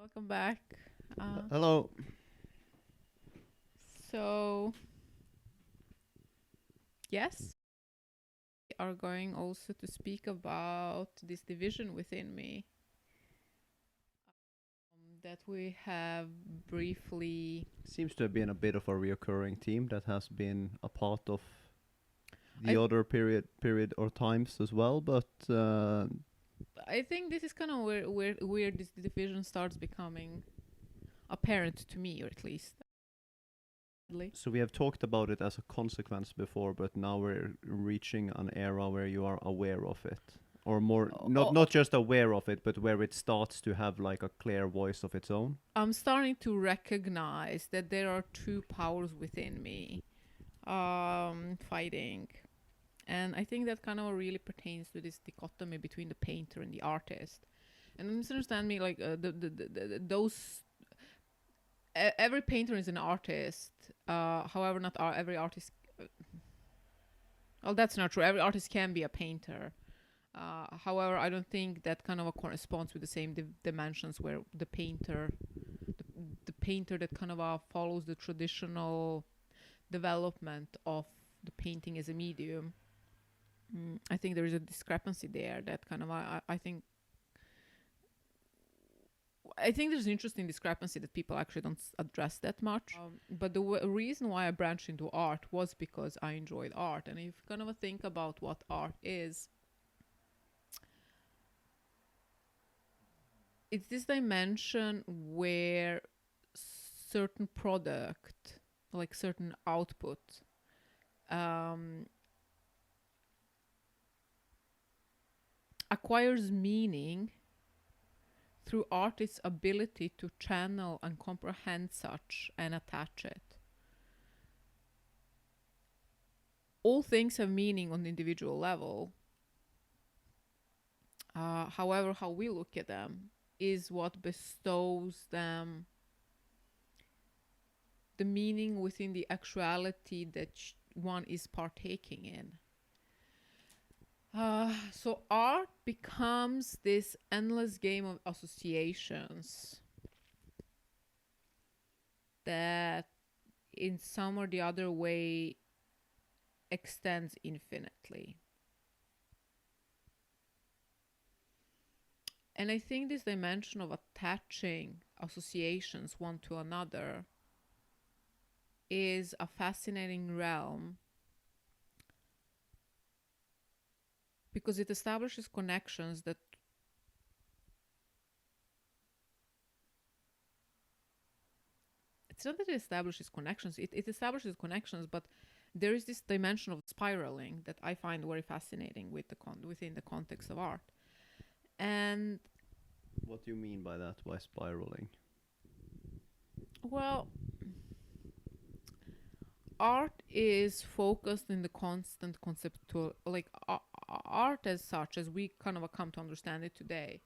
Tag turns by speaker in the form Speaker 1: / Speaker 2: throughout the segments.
Speaker 1: Welcome back.
Speaker 2: Hello.
Speaker 1: So, yes, we are going also to speak about this division within me that we have briefly.
Speaker 2: Seems to have been a bit of a reoccurring theme that has been a part of the
Speaker 1: I
Speaker 2: other period or times as well, but
Speaker 1: I think this is kind of where this division starts becoming apparent to me, or at least.
Speaker 2: so we have talked about it as a consequence before, but now we're reaching an era where you are aware of it. Or more not just aware of it, but where it starts to have like a clear voice of its own.
Speaker 1: I'm starting to recognize that there are two powers within me fighting. And I think that kind of really pertains to this dichotomy between the painter and the artist. And misunderstand me, like those. Every painter is an artist. However, not every artist. Well, that's not true. Every artist can be a painter. However, I don't think that kind of corresponds with the same dimensions where the painter that kind of follows the traditional development of the painting as a medium. I think there is a discrepancy there that kind of I think there's an interesting discrepancy that people actually don't address that much. But the reason why I branched into art was because I enjoyed art. And if you kind of think about what art is, it's this dimension where certain product, like certain output, acquires meaning through artists' ability to channel and comprehend such and attach it. All things have meaning on the individual level. However, how we look at them is what bestows them the meaning within the actuality that one is partaking in. So art becomes this endless game of associations that in some or the other way extends infinitely. And I think this dimension of attaching associations one to another is a fascinating realm because it establishes connections that it's not that it establishes connections, it establishes connections, but there is this dimension of spiraling that I find very fascinating with within the context of art. And
Speaker 2: what do you mean by that? By spiraling?
Speaker 1: well, art is focused in the constant conceptual, like art as such, as we kind of come to understand it today,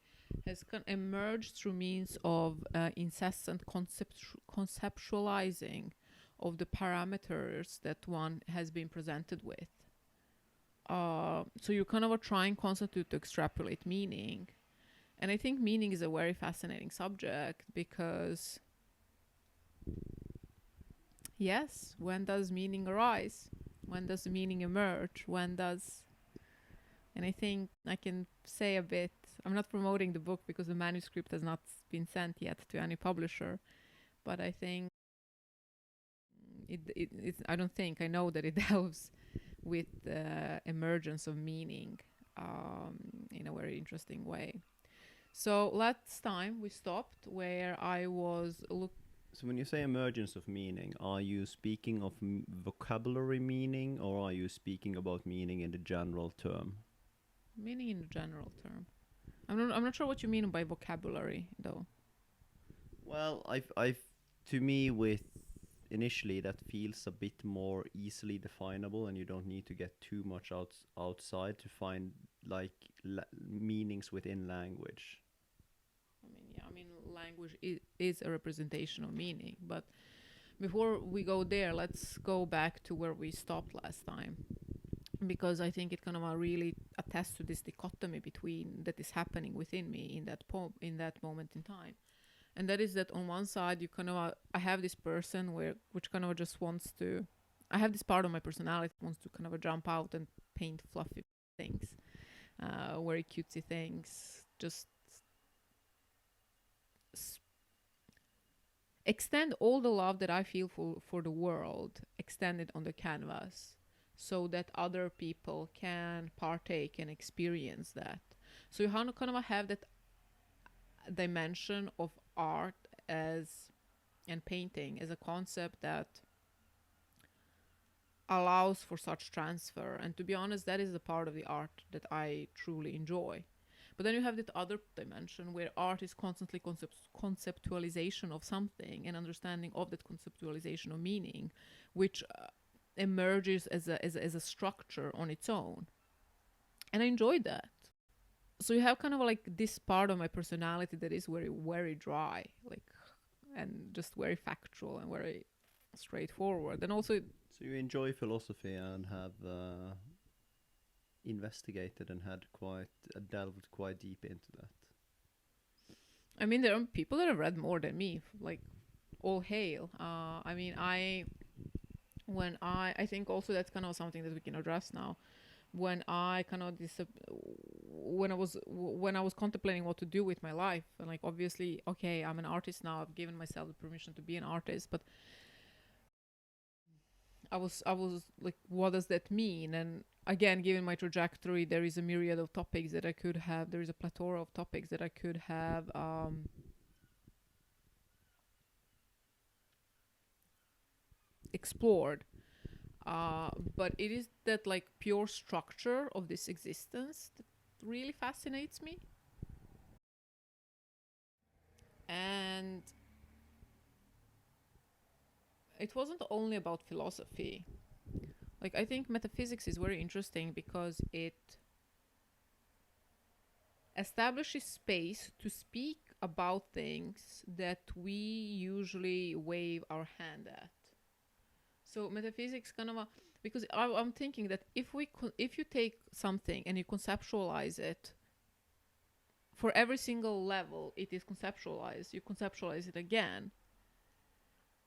Speaker 1: has emerged through means of incessant conceptualizing of the parameters that one has been presented with. So you're kind of trying constantly to extrapolate meaning. And I think meaning is a very fascinating subject because, yes, when does meaning arise? When does meaning emerge? And I think I can say a bit. I'm not promoting the book because the manuscript has not been sent yet to any publisher, but I think I don't think, I know that it delves with the emergence of meaning in a very interesting way. So last time we stopped where I was
Speaker 2: So when you say emergence of meaning, are you speaking of vocabulary meaning, or are you speaking about meaning in the general term?
Speaker 1: meaning in the general term. I'm not sure what you mean by vocabulary, though.
Speaker 2: Well, to me, with initially that feels a bit more easily definable, and you don't need to get too much outside to find like meanings within language.
Speaker 1: Language is a representation of meaning, but before we go there, let's go back to where we stopped last time, because I think it kind of really attests to this dichotomy between that is happening within me in that moment in time. And that is that on one side, you kind of, I have this person which kind of just wants to, I have this part of my personality that wants to kind of jump out and paint fluffy things, very cutesy things, just extend all the love that I feel for the world, extend it on the canvas so that other people can partake and experience that. So you kind of have that dimension of art as and painting as a concept that allows for such transfer. And to be honest, that is the part of the art that I truly enjoy. But then you have that other dimension where art is constantly conceptualization of something and understanding of that conceptualization of meaning, which emerges as a structure on its own. And I enjoyed that. So you have kind of like this part of my personality that is very, very dry, like, and just very factual and very straightforward. And also,
Speaker 2: So you enjoy philosophy and have investigated and had quite delved quite deep into that.
Speaker 1: I mean, there are people that have read more than me, like, all hail. I mean, I think also that's kind of something that we can address now. When I kind of when I was contemplating what to do with my life, and like, obviously, okay, I'm an artist now. I've given myself the permission to be an artist, but I was like, what does that mean? And again, given my trajectory, there is a myriad of topics that I could have. There is a plethora of topics that I could have explored. But it is that like pure structure of this existence that really fascinates me. And it wasn't only about philosophy. Like, I think metaphysics is very interesting because it establishes space to speak about things that we usually wave our hand at. So metaphysics kind of because I'm thinking that if you take something and you conceptualize it, for every single level it is conceptualized, you conceptualize it again.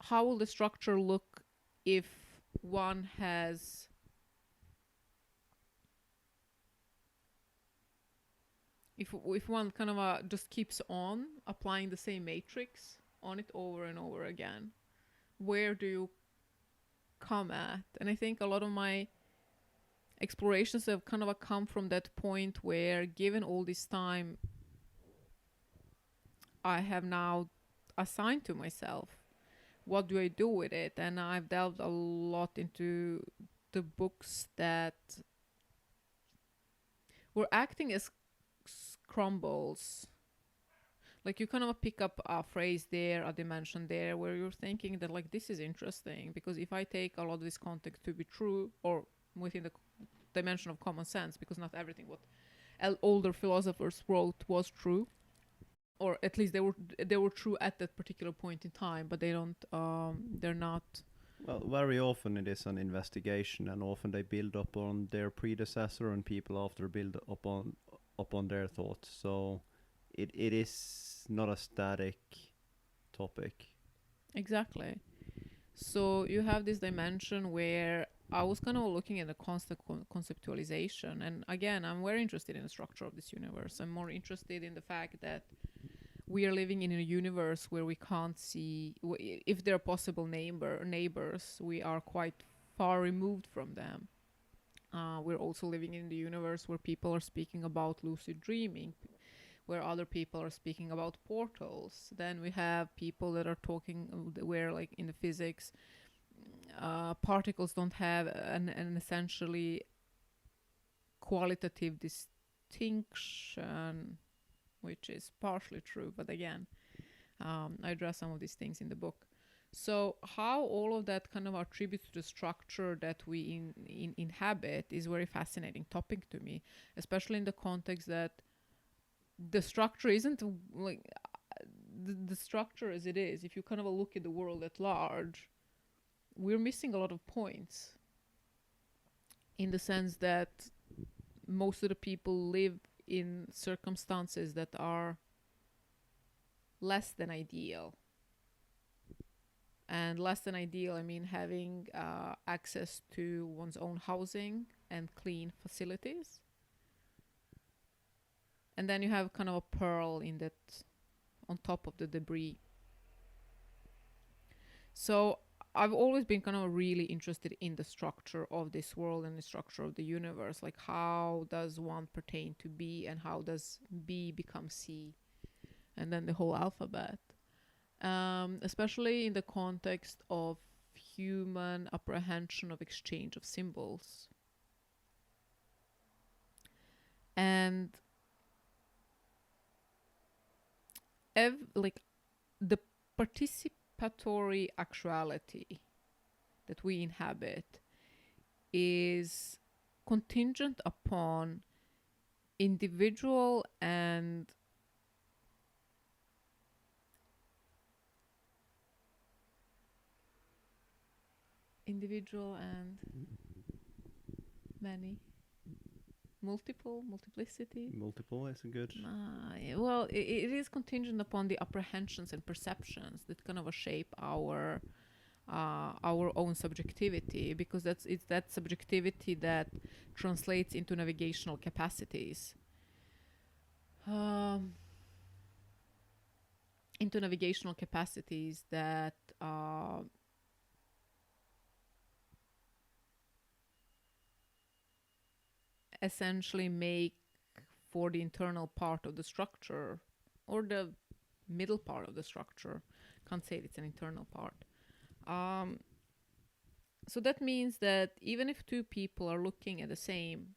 Speaker 1: How will the structure look if one has if one kind of just keeps on applying the same matrix on it over and over again? Where do you come at? And I think a lot of my explorations have kind of come from that point where, given all this time I have now assigned to myself, what do I do with it? And I've delved a lot into the books that were acting as crumbles. Like, you kind of pick up a phrase there, a dimension there, where you're thinking that, like, this is interesting, because if I take a lot of this context to be true, or within the dimension of common sense, because not everything what older philosophers wrote was true, or at least they were true at that particular point in time, but they're not.
Speaker 2: Well, very often it is an investigation, and often they build up on their predecessor, and people after build upon their thoughts. So it is not a static topic.
Speaker 1: Exactly. So you have this dimension where I was kind of looking at the constant conceptualization. And again, I'm very interested in the structure of this universe. I'm more interested in the fact that we are living in a universe where we can't see, if there are possible neighbors, we are quite far removed from them. We're also living in the universe where people are speaking about lucid dreaming, where other people are speaking about portals. Then we have people that are talking where, like, in the physics, particles don't have an essentially qualitative distinction, which is partially true, but again, I address some of these things in the book. So how all of that kind of attributes to the structure that we inhabit is very fascinating topic to me, especially in the context that the structure isn't like the structure as it is. If you kind of look at the world at large, we're missing a lot of points, in the sense that most of the people live in circumstances that are less than ideal. And less than ideal, I mean having access to one's own housing and clean facilities. And then you have kind of a pearl in that, on top of the debris. So I've always been kind of really interested in the structure of this world and the structure of the universe. Like, how does one pertain to B, and how does B become C? And then the whole alphabet. Especially in the context of human apprehension of exchange of symbols. And like the participatory actuality that we inhabit is contingent upon individual and many, multiplicity.
Speaker 2: Multiple is a good.
Speaker 1: Well, it is contingent upon the apprehensions and perceptions that kind of shape our own subjectivity, because it's that subjectivity that translates into navigational capacities. Into navigational capacities that essentially make for the internal part of the structure, or the middle part of the structure. Can't say it's an internal part. So that means that even if two people are looking at the same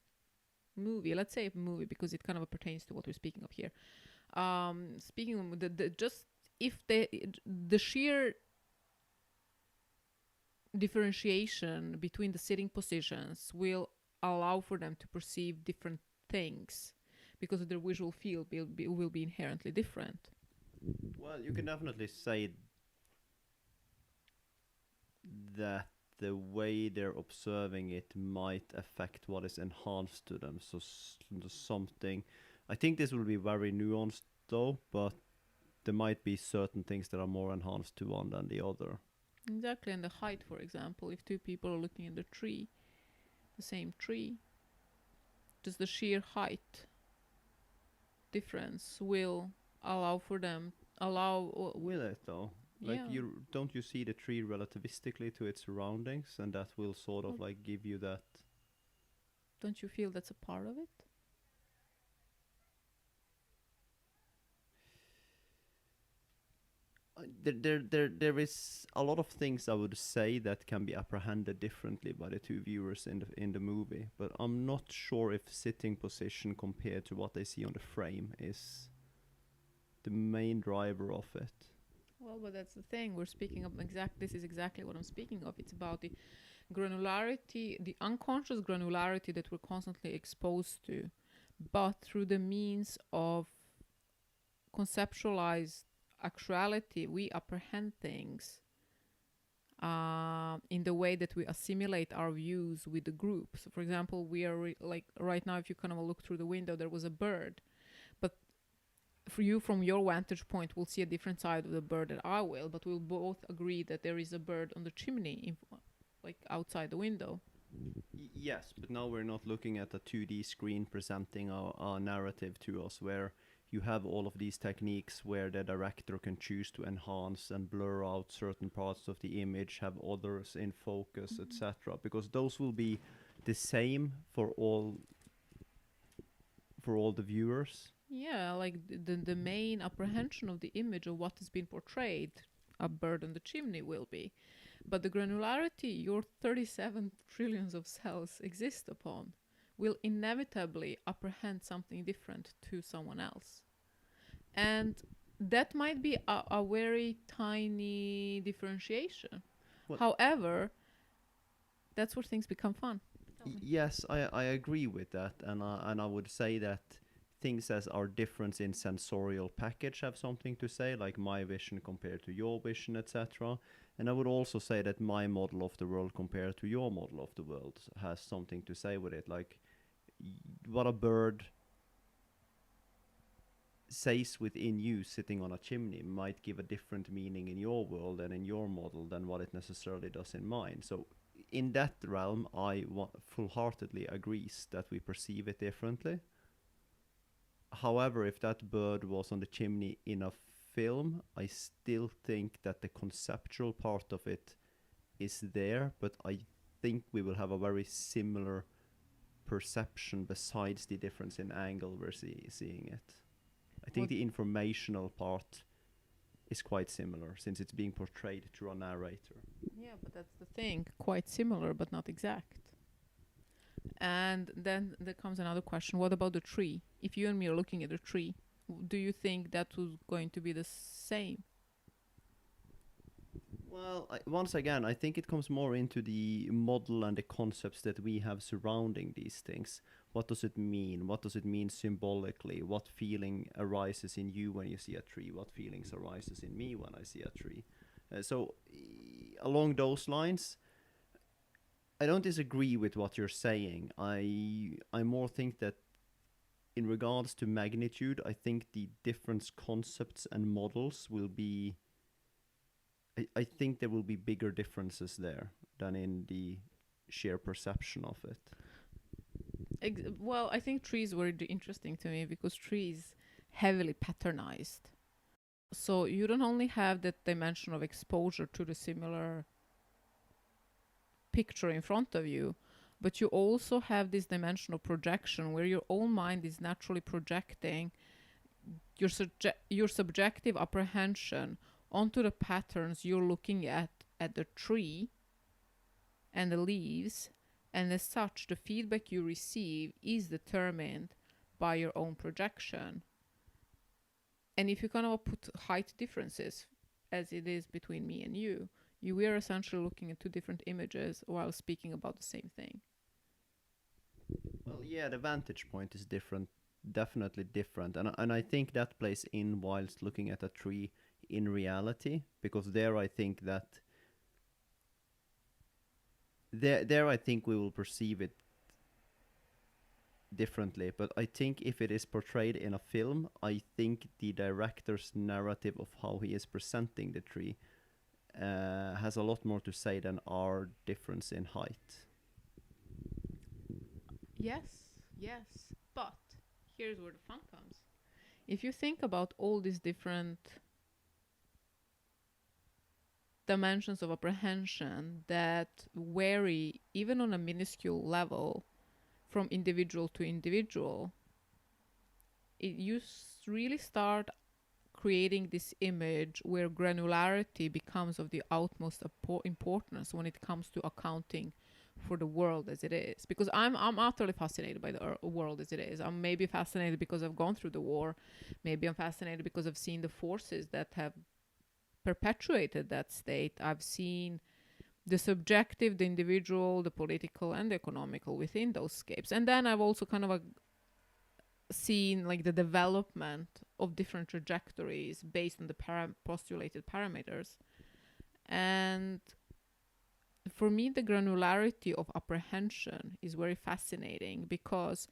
Speaker 1: movie, let's say a movie because it kind of pertains to what we're speaking of here. Speaking of the sheer differentiation between the sitting positions will allow for them to perceive different things, because their visual field will be inherently different.
Speaker 2: Well, you can definitely say that the way they're observing it might affect what is enhanced to them. So something, I think this will be very nuanced though, but there might be certain things that are more enhanced to one than the other.
Speaker 1: Exactly, and the height, for example, if two people are looking at the same tree, just the sheer height difference will allow for them
Speaker 2: will it though? Like,
Speaker 1: yeah.
Speaker 2: Don't you see the tree relativistically to its surroundings, and that will sort of like give you that?
Speaker 1: Don't you feel that's a part of it?
Speaker 2: There is a lot of things I would say that can be apprehended differently by the two viewers in the movie, but I'm not sure if sitting position compared to what they see on the frame is the main driver of it.
Speaker 1: Well, but that's the thing we're speaking of. This is exactly what I'm speaking of. It's about the granularity, the unconscious granularity that we're constantly exposed to, but through the means of conceptualized actuality, we apprehend things in the way that we assimilate our views with the group. So, for example, we are like right now, if you kind of look through the window, there was a bird, but for you, from your vantage point, we'll see a different side of the bird that I will, but we'll both agree that there is a bird on the chimney, like outside the window.
Speaker 2: Yes, but now we're not looking at a 2D screen presenting our narrative to us, where you have all of these techniques where the director can choose to enhance and blur out certain parts of the image, have others in focus, etc. Because those will be the same for all the viewers.
Speaker 1: Yeah, like the main apprehension of the image of what has been portrayed, a bird on the chimney, will be. But the granularity your 37 trillions of cells exist upon will inevitably apprehend something different to someone else. And that might be a very tiny differentiation.
Speaker 2: Well,
Speaker 1: however, that's where things become fun.
Speaker 2: Yes, I agree with that, and I would say that things as our difference in sensorial package have something to say, like my vision compared to your vision, etc. And I would also say that my model of the world compared to your model of the world has something to say with it, like what a bird says within you sitting on a chimney might give a different meaning in your world and in your model than what it necessarily does in mine. So in that realm, I full-heartedly agrees that we perceive it differently. However, if that bird was on the chimney in a film, I still think that the conceptual part of it is there, but I think we will have a very similar perception besides the difference in angle we're seeing it. I think
Speaker 1: What-
Speaker 2: the informational part is quite similar since it's being portrayed through a narrator.
Speaker 1: Yeah, but that's the thing. Quite similar, but not exact. And then there comes another question. What about the tree? If you and me are looking at a tree, do you think that was going to be the same?
Speaker 2: Well, once again, I think it comes more into the model and the concepts that we have surrounding these things. What does it mean? What does it mean symbolically? What feeling arises in you when you see a tree? What feelings arises in me when I see a tree? Along those lines, I don't disagree with what you're saying. I more think that in regards to magnitude, I think the different concepts and models will be. I think there will be bigger differences there than in the sheer perception of it.
Speaker 1: Well, I think trees were interesting to me because trees heavily patternized. So you don't only have that dimension of exposure to the similar picture in front of you, but you also have this dimension of projection where your own mind is naturally projecting your subjective apprehension onto the patterns you're looking at the tree and the leaves, and as such the feedback you receive is determined by your own projection. And if you kind of put height differences as it is between me and you are essentially looking at two different images while speaking about the same thing.
Speaker 2: Well, yeah, the vantage point is different, definitely different, and I think that plays in whilst looking at a tree in reality, because there I think that there I think we will perceive it differently. But I think if it is portrayed in a film, I think the director's narrative of how he is presenting the tree has a lot more to say than our difference in height.
Speaker 1: Yes, but here's where the fun comes. If you think about all these different dimensions of apprehension that vary even on a minuscule level from individual to individual, you really start creating this image where granularity becomes of the utmost importance when it comes to accounting for the world as it is. Because I'm utterly fascinated by the world as it is. I'm maybe fascinated because I've gone through the war. Maybe I'm fascinated because I've seen the forces that have perpetuated that state. I've seen the subjective, the individual, the political, and the economical within those scapes. And then I've also kind of seen like the development of different trajectories based on the postulated parameters. And for me, the granularity of apprehension is very fascinating because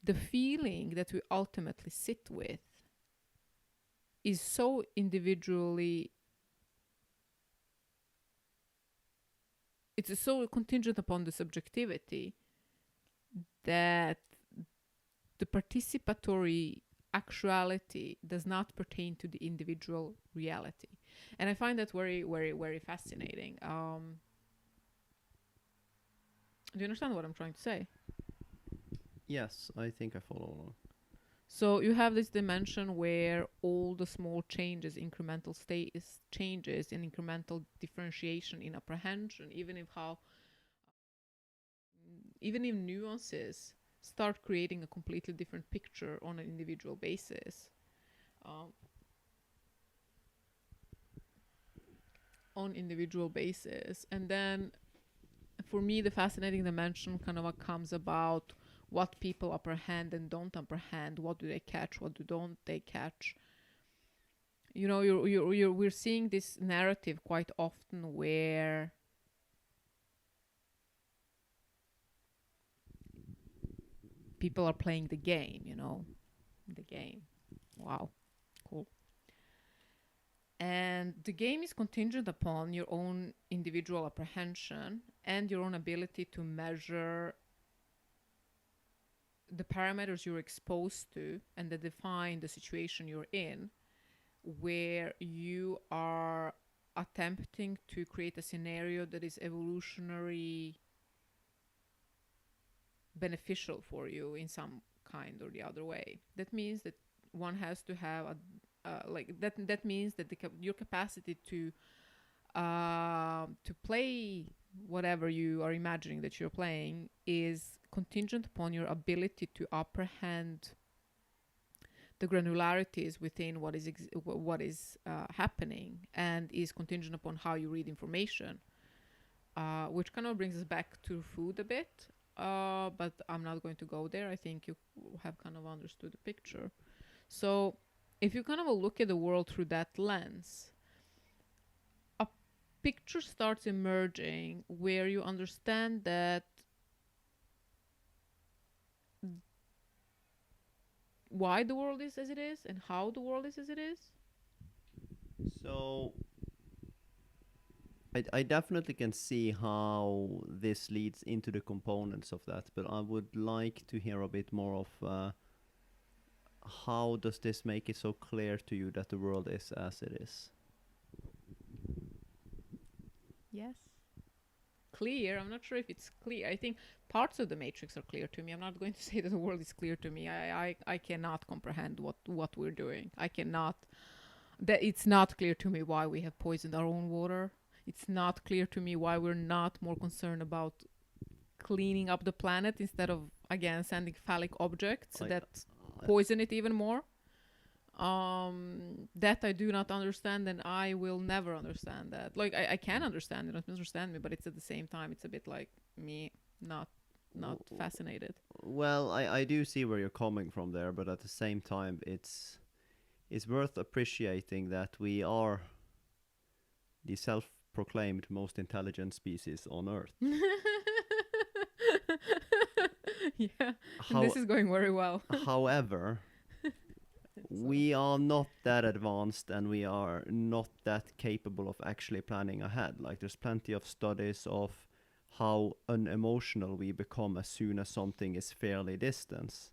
Speaker 1: the feeling that we ultimately sit with is so individually, it's so contingent upon the subjectivity that the participatory actuality does not pertain to the individual reality. And I find that very, very, very fascinating. Do you understand what I'm trying to say?
Speaker 2: Yes, I think I follow along.
Speaker 1: So you have this dimension where all the small changes, incremental changes and incremental differentiation in apprehension, even if nuances start creating a completely different picture on an individual basis. And then for me the fascinating dimension kind of comes about what people apprehend and don't apprehend. What do they catch? What don't they catch? You know, we're seeing this narrative quite often where people are playing the game, the game. Wow. And the game is contingent upon your own individual apprehension and your own ability to measure the parameters you're exposed to and that define the situation you're in, where you are attempting to create a scenario that is evolutionary beneficial for you in some kind or the other way. That means that one has to have a like that. That means that your capacity to play whatever you are imagining that you're playing is contingent upon your ability to apprehend the granularities within what is happening, and is contingent upon how you read information, which kind of brings us back to food a bit. But I'm not going to go there. I think you have kind of understood the picture. So if you kind of look at the world through that lens, a picture starts emerging where you understand that why the world is as it is and how the world is as it is.
Speaker 2: So I definitely can see how this leads into the components of that, but I would like to hear a bit more of how does this make it so clear to you that the world is as it is?
Speaker 1: Yes. Clear. I'm not sure if it's clear. I think parts of the matrix are clear to me. I'm not going to say that the world is clear to me. I cannot comprehend what we're doing. I cannot. That it's not clear to me why we have poisoned our own water. It's not clear to me why we're not more concerned about cleaning up the planet instead of again sending phallic objects that poison it even more. That I do not understand, and I will never understand that. Like I can understand it, don't misunderstand me, but it's at the same time it's a bit like me not fascinated.
Speaker 2: Well, I do see where you're coming from there, but at the same time, it's worth appreciating that we are the self-proclaimed most intelligent species on Earth.
Speaker 1: Yeah, this is going very well.
Speaker 2: However, we are not that advanced, and we are not that capable of actually planning ahead. Like, there's plenty of studies of how unemotional we become as soon as something is fairly distant.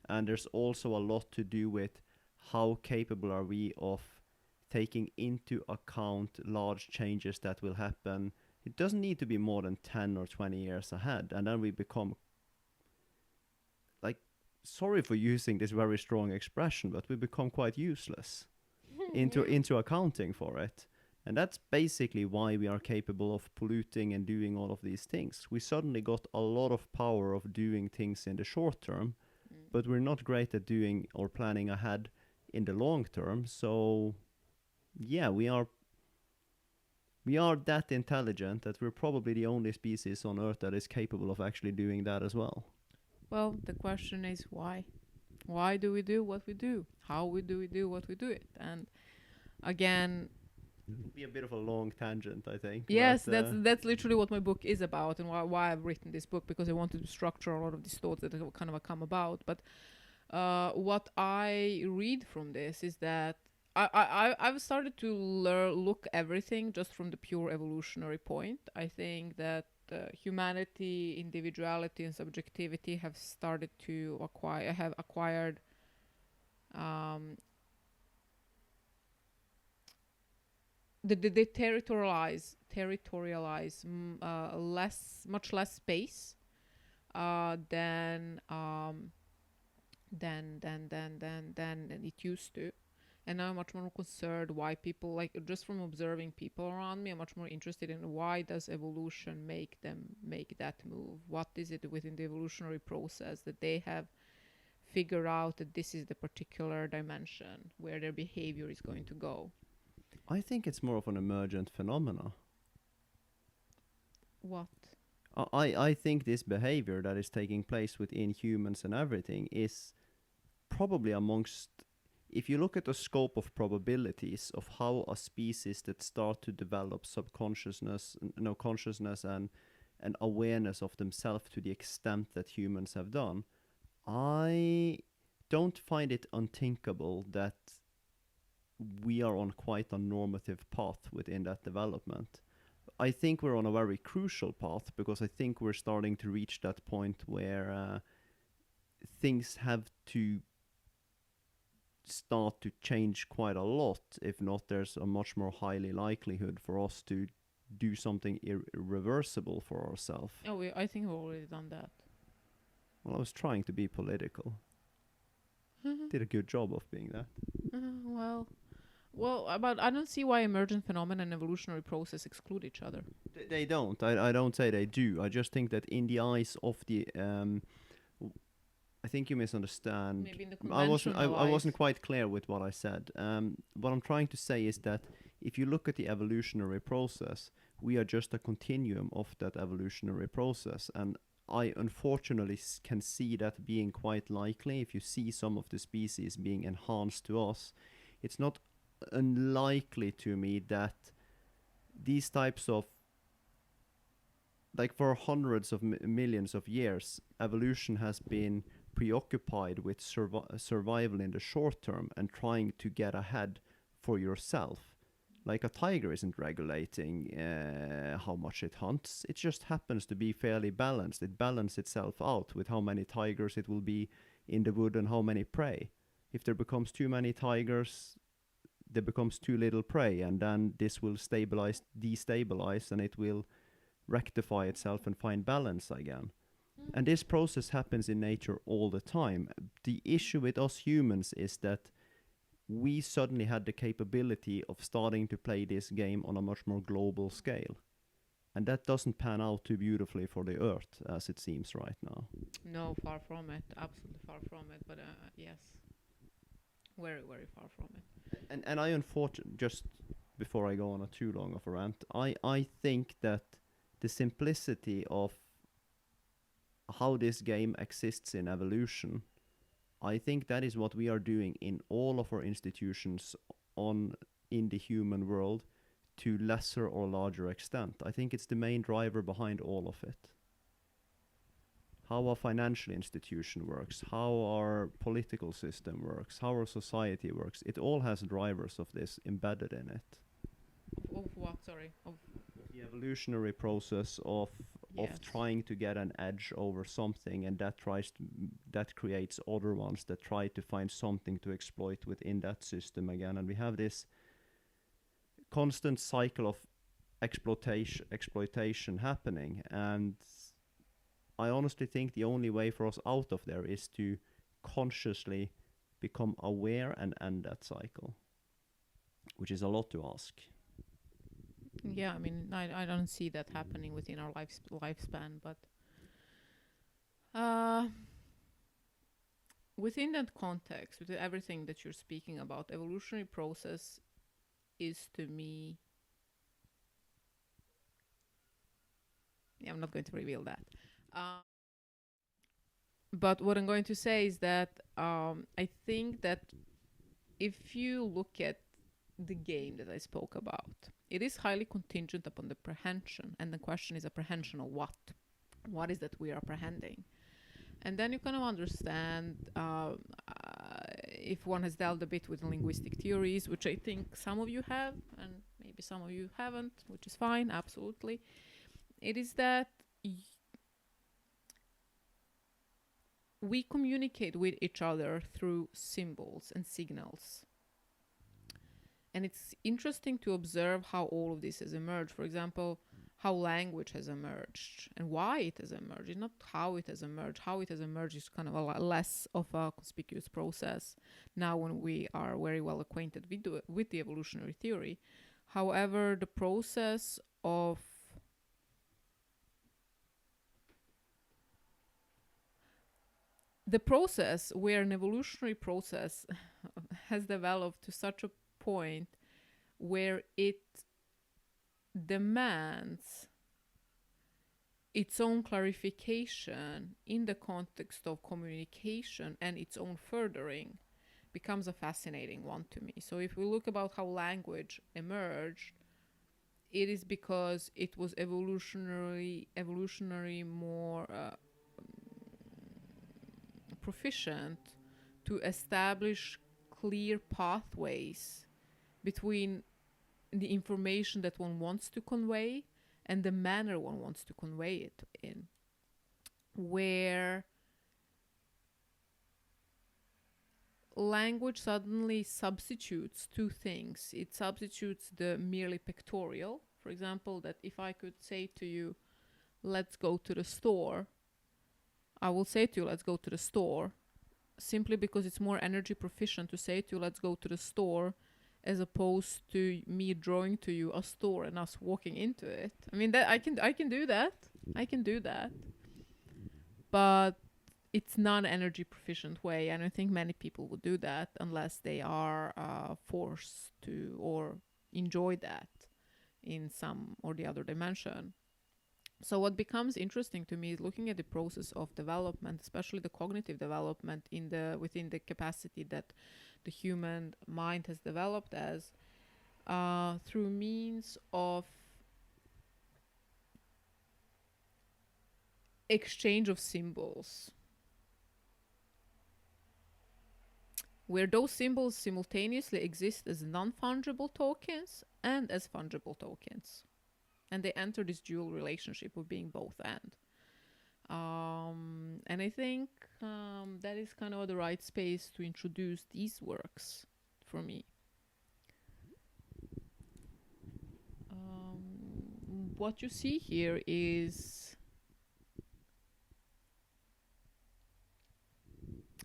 Speaker 2: And there's also a lot to do with how capable are we of taking into account large changes that will happen. It doesn't need to be more than 10 or 20 years ahead, and then we become, like, sorry for using this very strong expression, but we become quite useless into accounting for it. And that's basically why we are capable of polluting and doing all of these things. We suddenly got a lot of power of doing things in the short term, but we're not great at doing or planning ahead in the long term. So yeah, we are that intelligent that we're probably the only species on Earth that is capable of actually doing that as well.
Speaker 1: Well, the question is why? Why do we do what we do? How we do what we do it? And again,
Speaker 2: Be a bit of a long tangent, I think.
Speaker 1: yes, that's literally what my book is about, and why I've written this book, because I wanted to structure a lot of these thoughts that have kind of come about. But what I read from this is that I've started to look everything just from the pure evolutionary point. I think that humanity, individuality, and subjectivity have started to acquired they territorialize much less space than it used to. And now I'm much more concerned why people, like, just from observing people around me, I'm much more interested in why does evolution make them make that move? What is it within the evolutionary process that they have figured out that this is the particular dimension where their behavior is going to go?
Speaker 2: I think it's more of an emergent phenomena.
Speaker 1: What?
Speaker 2: I think this behavior that is taking place within humans and everything is probably amongst, if you look at the scope of probabilities of how a species that start to develop consciousness and awareness of themselves to the extent that humans have done, I don't find it unthinkable that we are on quite a normative path within that development. I think we're on a very crucial path because I think we're starting to reach that point where things have to start to change quite a lot. If not, there's a much more highly likelihood for us to do something irreversible for ourselves.
Speaker 1: Oh, I think we've already done that.
Speaker 2: Well, I was trying to be political. Did a good job of being that.
Speaker 1: Well, but I don't see why emergent phenomena and evolutionary process exclude each other.
Speaker 2: They don't. I don't say they do. I just think that in the eyes of the I think you misunderstand.
Speaker 1: Maybe in the
Speaker 2: I wasn't.
Speaker 1: conventional
Speaker 2: I wasn't
Speaker 1: eyes.
Speaker 2: quite clear with what I said. What I'm trying to say is that if you look at the evolutionary process, we are just a continuum of that evolutionary process, and I unfortunately can see that being quite likely. If you see some of the species being enhanced to us, it's not unlikely to me that these types of, like, for hundreds of millions of years, evolution has been preoccupied with survival in the short term and trying to get ahead for yourself. Like a tiger isn't regulating how much it hunts. It just happens to be fairly balanced. It balances itself out with how many tigers it will be in the wood and how many prey. If there becomes too many tigers, there becomes too little prey, and then this will destabilize, and it will rectify itself and find balance again. And this process happens in nature all the time. The issue with us humans is that we suddenly had the capability of starting to play this game on a much more global scale. And that doesn't pan out too beautifully for the Earth, as it seems right now.
Speaker 1: No, far from it. Absolutely far from it. But yes, very, very far from it.
Speaker 2: And I unfortunately, just before I go on a too long of a rant, I think that the simplicity of how this game exists in evolution, I think that is what we are doing in all of our institutions in the human world to lesser or larger extent. I think it's the main driver behind all of it. How our financial institution works, how our political system works, how our society works, it all has drivers of this embedded in it.
Speaker 1: Of what? Sorry. Of
Speaker 2: The evolutionary process of
Speaker 1: yes.
Speaker 2: trying to get an edge over something, and that creates other ones that try to find something to exploit within that system again, and we have this constant cycle of exploitation happening. And I honestly think the only way for us out of there is to consciously become aware and end that cycle, which is a lot to ask.
Speaker 1: Yeah, I mean, I don't see that happening within our lifespan, but within that context, with everything that you're speaking about, evolutionary process is to me. Yeah, I'm not going to reveal that. But what I'm going to say is that I think that if you look at the game that I spoke about, it is highly contingent upon the apprehension. And the question is apprehension of what? What is that we are apprehending? And then you kind of understand if one has dealt a bit with linguistic theories, which I think some of you have, and maybe some of you haven't, which is fine, absolutely. It is that we communicate with each other through symbols and signals. And it's interesting to observe how all of this has emerged. For example, how language has emerged and why it has emerged. It's not how it has emerged. How it has emerged is kind of a lot less of a conspicuous process now when we are very well acquainted with the evolutionary theory. However, the process of where an evolutionary process has developed to such a point where it demands its own clarification in the context of communication and its own furthering becomes a fascinating one to me. So if we look about how language emerged, it is because it was evolutionary more proficient to establish clear pathways between the information that one wants to convey and the manner one wants to convey it in, where language suddenly substitutes two things. It substitutes the merely pictorial. For example, that if I could say to you, let's go to the store, I will say to you, let's go to the store, simply because it's more energy proficient to say to you, let's go to the store, as opposed to me drawing to you a store and us walking into it. I mean, that I can do that. I can do that. But it's not an energy proficient way. I don't think many people would do that unless they are forced to or enjoy that in some or the other dimension. So what becomes interesting to me is looking at the process of development, especially the cognitive development within the capacity that the human mind has developed as through means of exchange of symbols, where those symbols simultaneously exist as non-fungible tokens and as fungible tokens. And they enter this dual relationship of being both and. And I think that is kind of the right space to introduce these works for me. What you see here is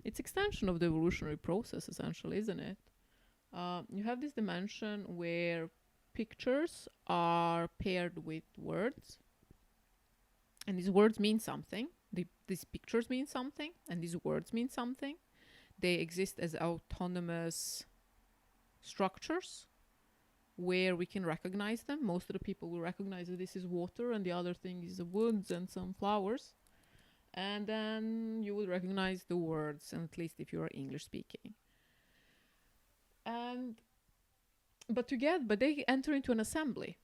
Speaker 1: it's extension of the evolutionary process, essentially, isn't it? You have this dimension where pictures are paired with words, and these words mean something. These pictures mean something, and these words mean something. They exist as autonomous structures where we can recognize them. Most of the people will recognize that this is water, and the other thing is the woods and some flowers. And then you will recognize the words, and at least if you are English speaking. But they enter into an assembly.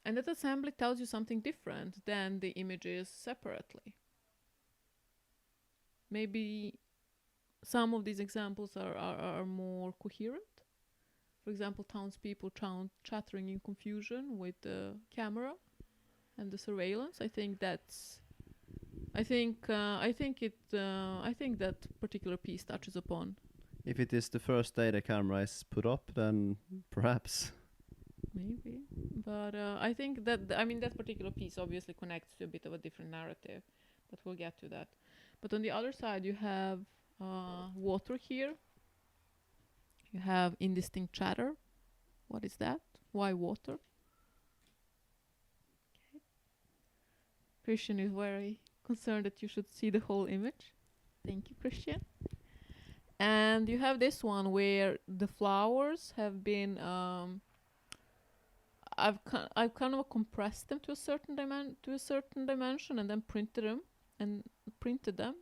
Speaker 1: And that assembly tells you something different than the images separately. Maybe some of these examples are more coherent. For example, townspeople chattering in confusion with the camera and the surveillance. I think that particular piece touches upon.
Speaker 2: If it is the first day the camera is put up, then perhaps.
Speaker 1: Maybe. But I think that particular piece obviously connects to a bit of a different narrative, but we'll get to that. But on the other side, you have water here. You have indistinct chatter. What is that? Why water? Okay. Christian is very concerned that you should see the whole image. Thank you, Christian. And you have this one where the flowers have been I've kind of compressed them to a certain dimension and then printed them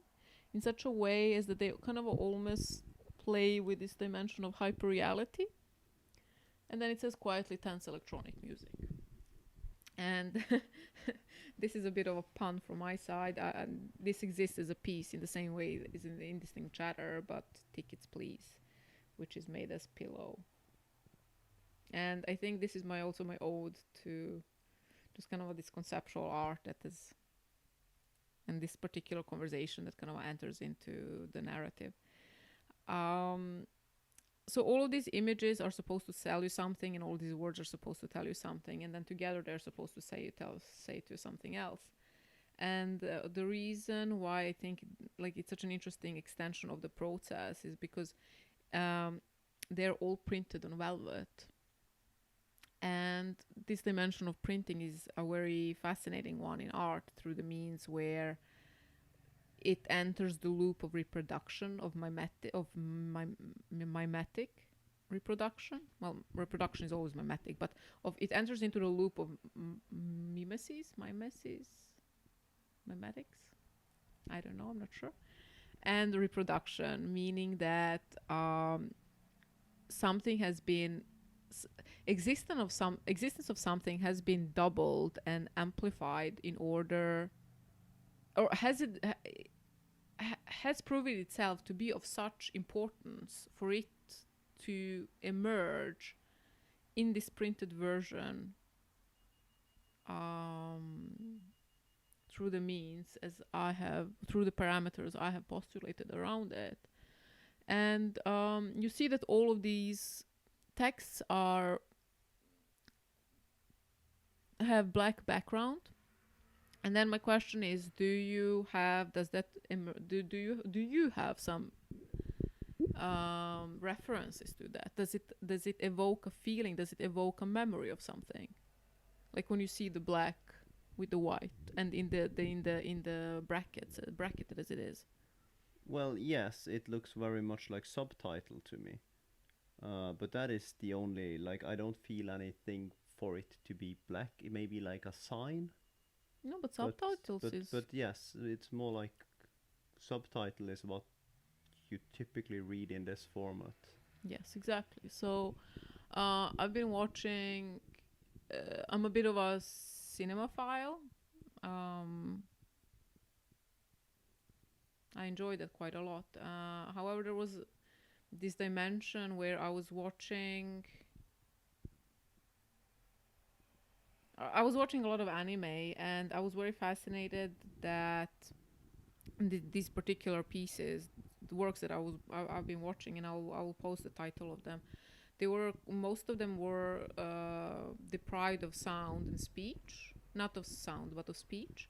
Speaker 1: in such a way as that they kind of almost play with this dimension of hyperreality. And then it says quietly tense electronic music. And this is a bit of a pun from my side. This exists as a piece in the same way as in the indistinct chatter, but tickets please, which is made as pillow. And I think this is also my ode to just kind of this conceptual art that is, and this particular conversation that kind of enters into the narrative. So all of these images are supposed to tell you something, and all these words are supposed to tell you something, and then together they're supposed to say to something else. And the reason why I think it's such an interesting extension of the process is because they're all printed on velvet. And this dimension of printing is a very fascinating one in art through the means where it enters the loop of reproduction of mimetic reproduction. Well, reproduction is always mimetic, but it enters into the loop of mimetics. I don't know. I'm not sure. And reproduction, meaning that something has been existence of something has been doubled and amplified in order, or has proven itself to be of such importance for it to emerge in this printed version, um, through the means as I have, through the parameters I have postulated around it. And you see that all of these texts have black background. And then my question is, do you have some references to that? Does it evoke a feeling? Does it evoke a memory of something? Like when you see the black with the white and in the brackets, bracketed as it is.
Speaker 2: Well, yes, it looks very much like subtitle to me. But that is the only, like, I don't feel anything for it to be black. It may be like a sign.
Speaker 1: No, but subtitles is.
Speaker 2: But yes, it's more like subtitle is what you typically read in this format.
Speaker 1: Yes, exactly. So I've been watching. I'm a bit of a cinemaphile. I enjoyed it quite a lot. However, there was this dimension where I was watching. I was watching a lot of anime, and I was very fascinated that these particular pieces, the works that I've been watching, and I will post the title of them. Most of them were deprived of sound and speech, not of sound but of speech.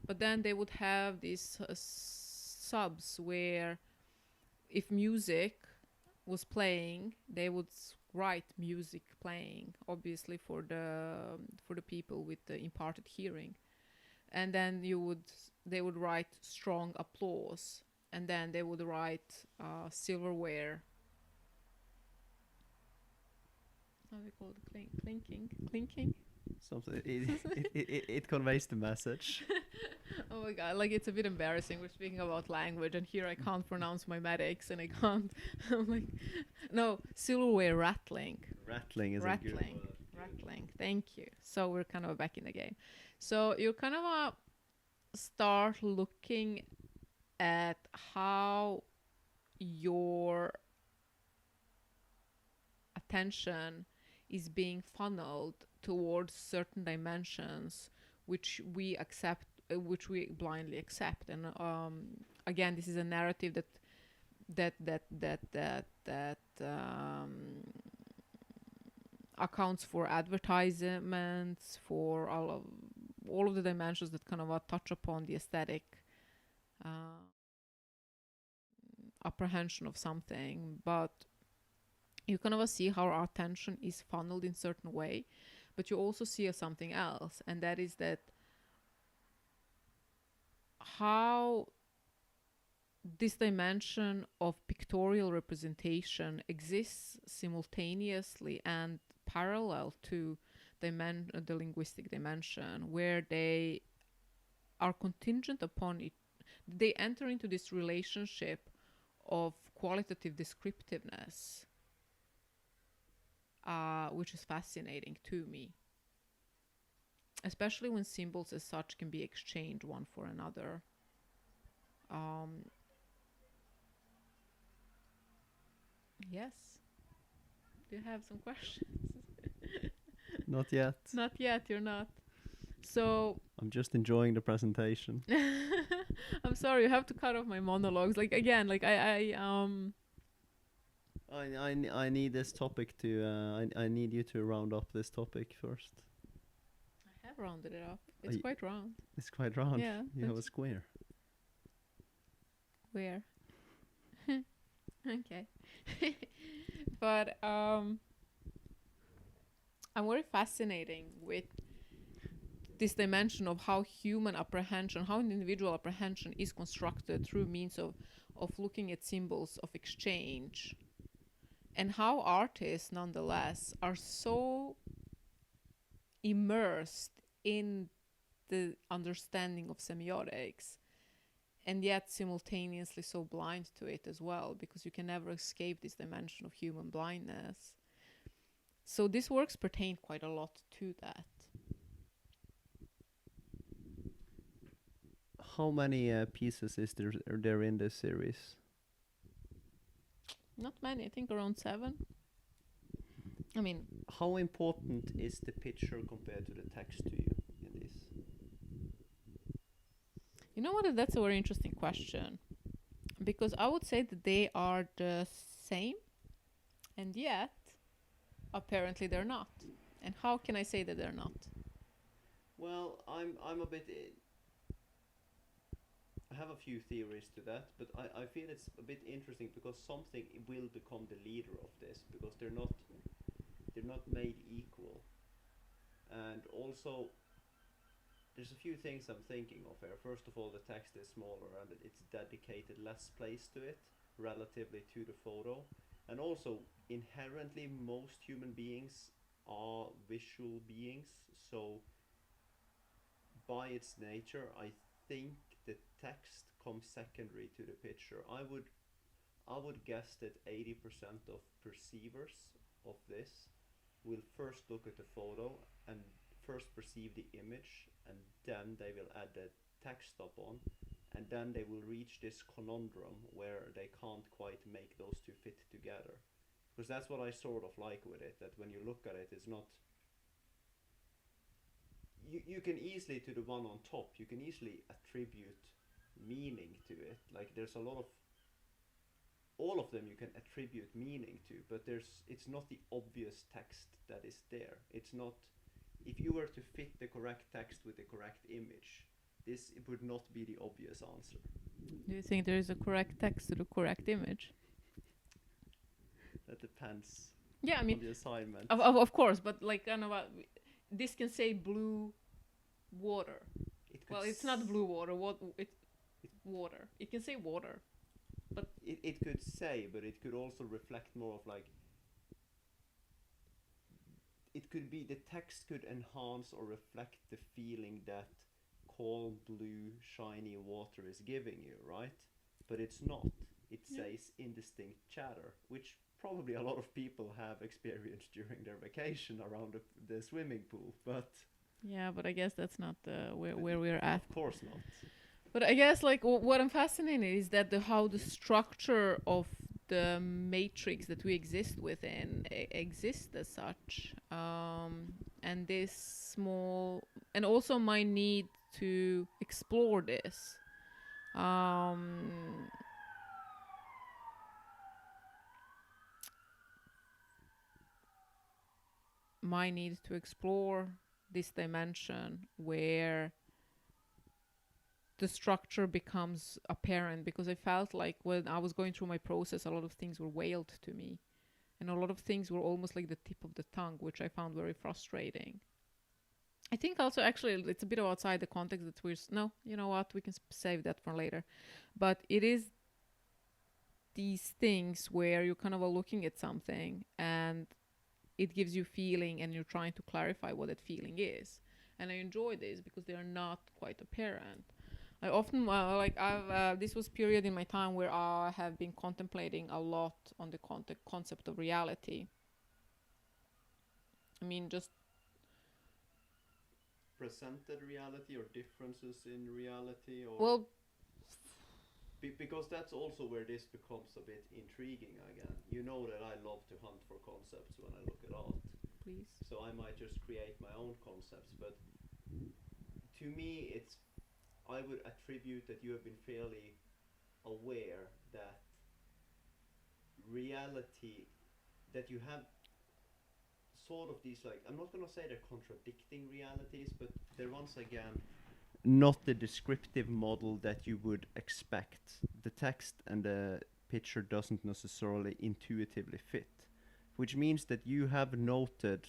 Speaker 1: But then they would have these subs where, if music was playing, they would write music playing, obviously for the people with the imparted hearing, and then they would write strong applause, and then they would write silverware. How do we call it? Clinking.
Speaker 2: Something it conveys the message.
Speaker 1: Oh my god, like it's a bit embarrassing. We're speaking about language, and here I can't pronounce my medics, and I can't. I'm like, no, silverware rattling.
Speaker 2: Rattling is a good word.
Speaker 1: Rattling. Thank you. So we're kind of back in the game. So you kind of start looking at how your attention is being funneled towards certain dimensions which we accept, which we blindly accept. And again, this is a narrative that accounts for advertisements, for all of the dimensions that kind of touch upon the aesthetic apprehension of something. But you kind of see how our attention is funneled in certain way, but you also see something else, and that is that how this dimension of pictorial representation exists simultaneously and parallel to the linguistic dimension, where they are contingent upon it. They enter into this relationship of qualitative descriptiveness, which is fascinating to me, especially when symbols as such can be exchanged one for another. Yes. Do you have some questions?
Speaker 2: Not yet.
Speaker 1: Not yet, you're not. So
Speaker 2: I'm just enjoying the presentation.
Speaker 1: I'm sorry, you have to cut off my monologues. Like again, like I
Speaker 2: need this topic to I need you to round up this topic first.
Speaker 1: I have rounded it up. It's quite round.
Speaker 2: It's quite round.
Speaker 1: Yeah.
Speaker 2: You have a square.
Speaker 1: Where? Okay. But I'm very fascinating with this dimension of how human apprehension, how an individual apprehension is constructed through means of looking at symbols of exchange, and how artists nonetheless are so immersed in the understanding of semiotics, and yet simultaneously so blind to it as well, because you can never escape this dimension of human blindness. So these works pertain quite a lot to that.
Speaker 2: How many pieces is there in this series?
Speaker 1: Not many, I think around 7. I mean,
Speaker 2: How important is the picture compared to the text to you in this?
Speaker 1: you know what? That's a very interesting question, because I would say that they are the same, and yet apparently they're not. And how can I say that they're not?
Speaker 2: Well, I'm a bit. I have a few theories to that, but I feel it's a bit interesting because something will become the leader of this because they're not made equal, and also there's a few things I'm thinking of here. First of all, the text is smaller and it's dedicated less place to it relatively to the photo, and also inherently most human beings are visual beings, so by its nature, I think the text comes secondary to the picture. I would guess that 80% of perceivers of this will first look at the photo and first perceive the image, and then they will add the text up on, and then they will reach this conundrum where they can't quite make those two fit together. Because that's what I sort of like with it, that when you look at it, it's not. You can easily, to the one on top, you can easily attribute meaning to it. Like there's a lot of all of them you can attribute meaning to, but it's not the obvious text that is there. It's not. If you were to fit the correct text with the correct image, this it would not be the obvious answer.
Speaker 1: Do you think there is a correct text to the correct image?
Speaker 2: That depends
Speaker 1: Yeah, I
Speaker 2: on
Speaker 1: mean,
Speaker 2: the assignment.
Speaker 1: of course, but like kind of this can say blue water. Well, it's not blue water. It's water. It can say water, but
Speaker 2: it could say, but it could also reflect more of like. It could be the text could enhance or reflect the feeling that calm blue shiny water is giving you, right? But it's not. It
Speaker 1: Yeah.
Speaker 2: says indistinct chatter, which probably a lot of people have experienced during their vacation around the swimming pool, but
Speaker 1: yeah, but I guess that's not where we're at.
Speaker 2: of course not.
Speaker 1: But I guess like what I'm fascinated is that how the structure of the matrix that we exist within exists as such, and this small, and also my need to explore this. My need to explore this dimension where the structure becomes apparent, because I felt like when I was going through my process, a lot of things were veiled to me, and a lot of things were almost like the tip of the tongue, which I found very frustrating. I think also actually it's a bit outside the context that no, you know what, we can save that for later. But it is these things where you're kind of looking at something and it gives you feeling and you're trying to clarify what that feeling is. And I enjoy this because they are not quite apparent. I often this was period in my time where I have been contemplating a lot on the concept of reality. I mean, just
Speaker 2: Presented reality or differences in reality, or
Speaker 1: well,
Speaker 2: because that's also where this becomes a bit intriguing again. You know that I love to hunt for concepts when I look at art.
Speaker 1: please.
Speaker 2: So I might just create my own concepts, but to me I would attribute that you have been fairly aware that reality, that you have sort of these, like, I'm not gonna say they're contradicting realities, but they're once again not the descriptive model that you would expect. The text and the picture doesn't necessarily intuitively fit, which means that you have noted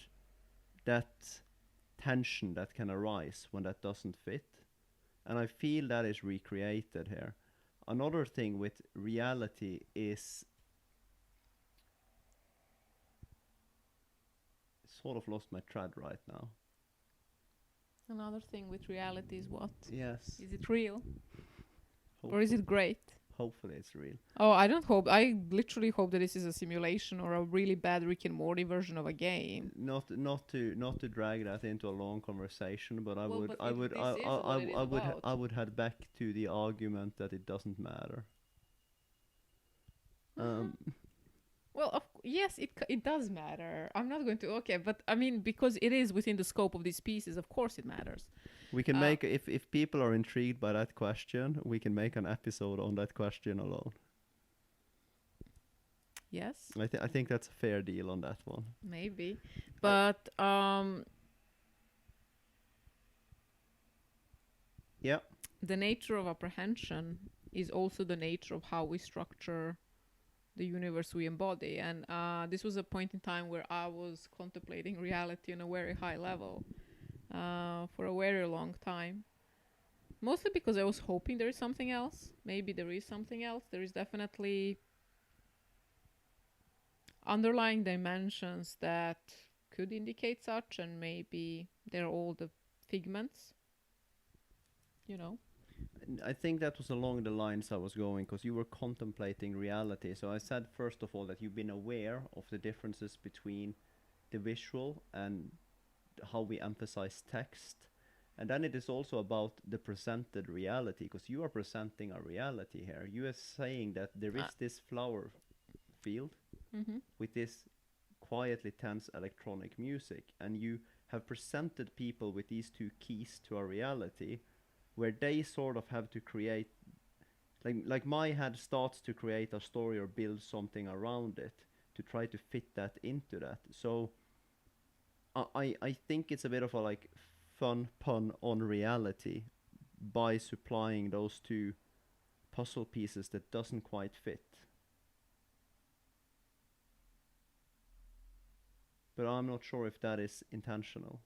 Speaker 2: that tension that can arise when that doesn't fit, and I feel that is recreated here. Another thing with reality is sort of lost my thread right now.
Speaker 1: Another thing with reality is what?
Speaker 2: Yes.
Speaker 1: Is it real?
Speaker 2: Hopefully.
Speaker 1: Or is it great?
Speaker 2: Hopefully it's real.
Speaker 1: Oh, I don't hope. I literally hope that this is a simulation or a really bad Rick and Morty version of a game.
Speaker 2: Not to drag that into a long conversation, but I
Speaker 1: Well,
Speaker 2: would
Speaker 1: but
Speaker 2: I
Speaker 1: if
Speaker 2: would
Speaker 1: this
Speaker 2: I,
Speaker 1: is
Speaker 2: I,
Speaker 1: what it is
Speaker 2: I would
Speaker 1: about.
Speaker 2: I would head back to the argument that it doesn't matter.
Speaker 1: Well, yes, it does matter. I'm not going to, okay, but I mean, because it is within the scope of these pieces, of course it matters.
Speaker 2: We can
Speaker 1: Uh,
Speaker 2: make, if people are intrigued by that question, we can make an episode on that question alone.
Speaker 1: yes,
Speaker 2: I think that's a fair deal on that one.
Speaker 1: maybe. But
Speaker 2: Yeah.
Speaker 1: the nature of apprehension is also the nature of how we structure the universe we embody. And this was a point in time where I was contemplating reality on a very high level for a very long time. Mostly because I was hoping there is something else. Maybe there is something else. There is definitely underlying dimensions that could indicate such, and maybe they're all the figments, you know.
Speaker 2: I think that was along the lines I was going, because you were contemplating reality. So I said, first of all, that you've been aware of the differences between the visual and how we emphasize text. And then it is also about the presented reality, because you are presenting a reality here. You are saying that there is this flower field with this quietly tense electronic music, and you have presented people with these two keys to a reality where they sort of have to create, like my head starts to create a story or build something around it to try to fit that into that. So I think it's a bit of a like fun pun on reality by supplying those two puzzle pieces that doesn't quite fit. But I'm not sure if that is intentional.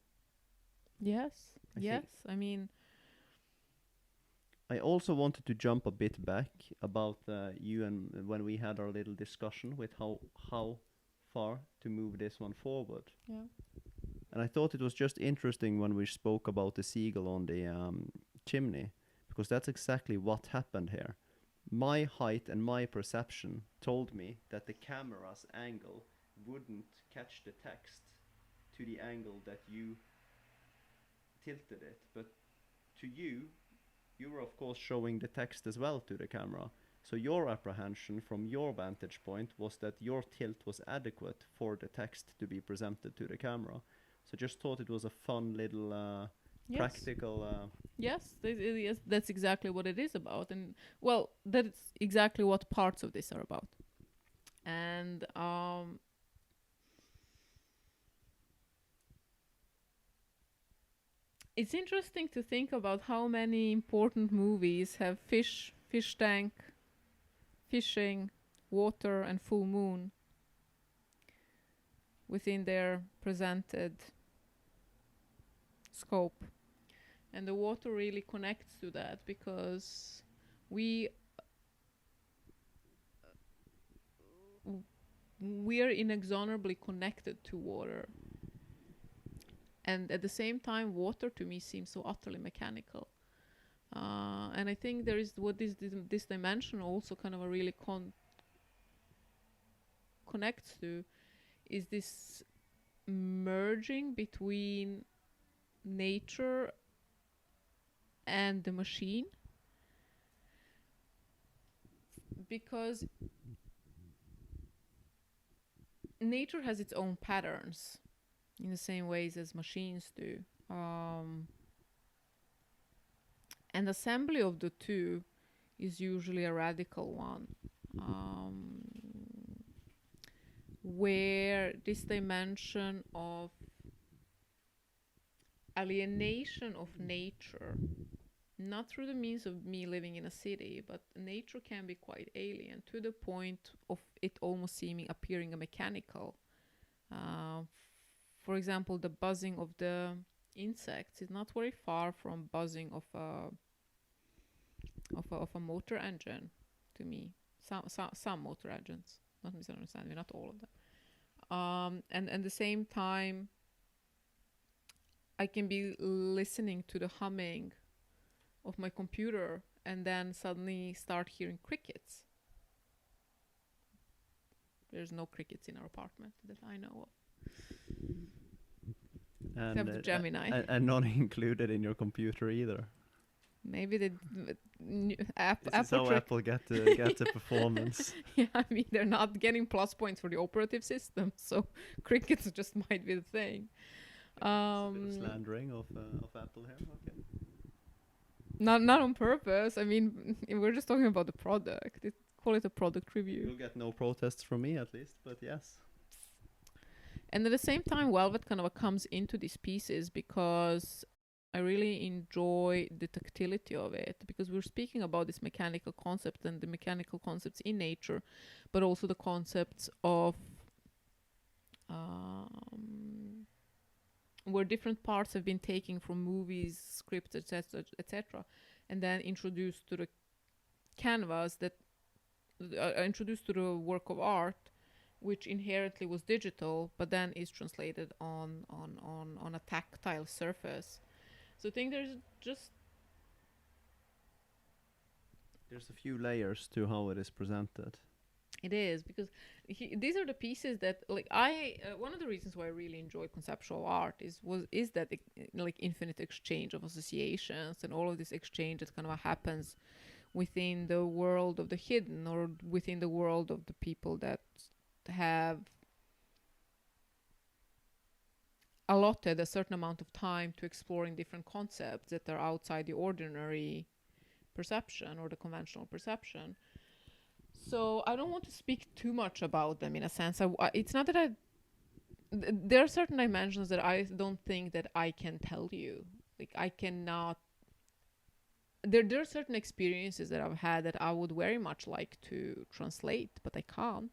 Speaker 1: Yes,
Speaker 2: I
Speaker 1: yes.
Speaker 2: think
Speaker 1: I mean,
Speaker 2: I also wanted to jump a bit back about you and when we had our little discussion with how far to move this one forward.
Speaker 1: yeah.
Speaker 2: And I thought it was just interesting when we spoke about the seagull on the chimney, because that's exactly what happened here. My height and my perception told me that the camera's angle wouldn't catch the text to the angle that you tilted it, but to you, you were of course showing the text as well to the camera. So your apprehension from your vantage point was that your tilt was adequate for the text to be presented to the camera. So just thought it was a fun little
Speaker 1: Yes.
Speaker 2: practical.
Speaker 1: Yes, yes, that's exactly what it is about. And, well, that's exactly what parts of this are about. And it's interesting to think about how many important movies have fish tank, fishing, water, and full moon within their presented scope. And the water really connects to that because we are inexorably connected to water. And at the same time, water to me seems so utterly mechanical. And I think there is what this dimension also kind of a really connects to is this merging between nature and the machine, because nature has its own patterns in the same ways as machines do. And assembly of the two is usually a radical one, where this dimension of alienation of nature, not through the means of me living in a city, but nature can be quite alien to the point of it almost appearing a mechanical. For example, the buzzing of the insects is not very far from buzzing of a motor engine to me. Some motor engines, not misunderstand me, not all of them. And at the same time, I can be listening to the humming of my computer and then suddenly start hearing crickets. There's no crickets in our apartment that I know of.
Speaker 2: And
Speaker 1: Except Gemini.
Speaker 2: and not included in your computer either.
Speaker 1: Maybe
Speaker 2: This is
Speaker 1: Apple
Speaker 2: how Apple get the performance.
Speaker 1: yeah, I mean, they're not getting plus points for the operative system, so crickets just might be the thing.
Speaker 2: It's a bit of slandering of Apple here. Okay.
Speaker 1: Not on purpose. I mean, we're just talking about the product. Call it a product review.
Speaker 2: You'll get no protests from me at least, but yes.
Speaker 1: And at the same time, Velvet kind of comes into these pieces because I really enjoy the tactility of it, because we're speaking about this mechanical concept and the mechanical concepts in nature, but also the concepts of where different parts have been taken from movies, scripts, etc., and then introduced to the canvas, that introduced to the work of art, which inherently was digital, but then is translated on a tactile surface. So I think there's
Speaker 2: a few layers to how it is presented.
Speaker 1: It is, because these are the pieces that, like, one of the reasons why I really enjoy conceptual art is that like infinite exchange of associations and all of this exchange that kind of happens within the world of the hidden, or within the world of the people that have allotted a certain amount of time to exploring different concepts that are outside the ordinary perception or the conventional perception. So I don't want to speak too much about them, in a sense. It's not that there are certain dimensions that I don't think that I can tell you. Like, I cannot. There are certain experiences that I've had that I would very much like to translate, but I can't.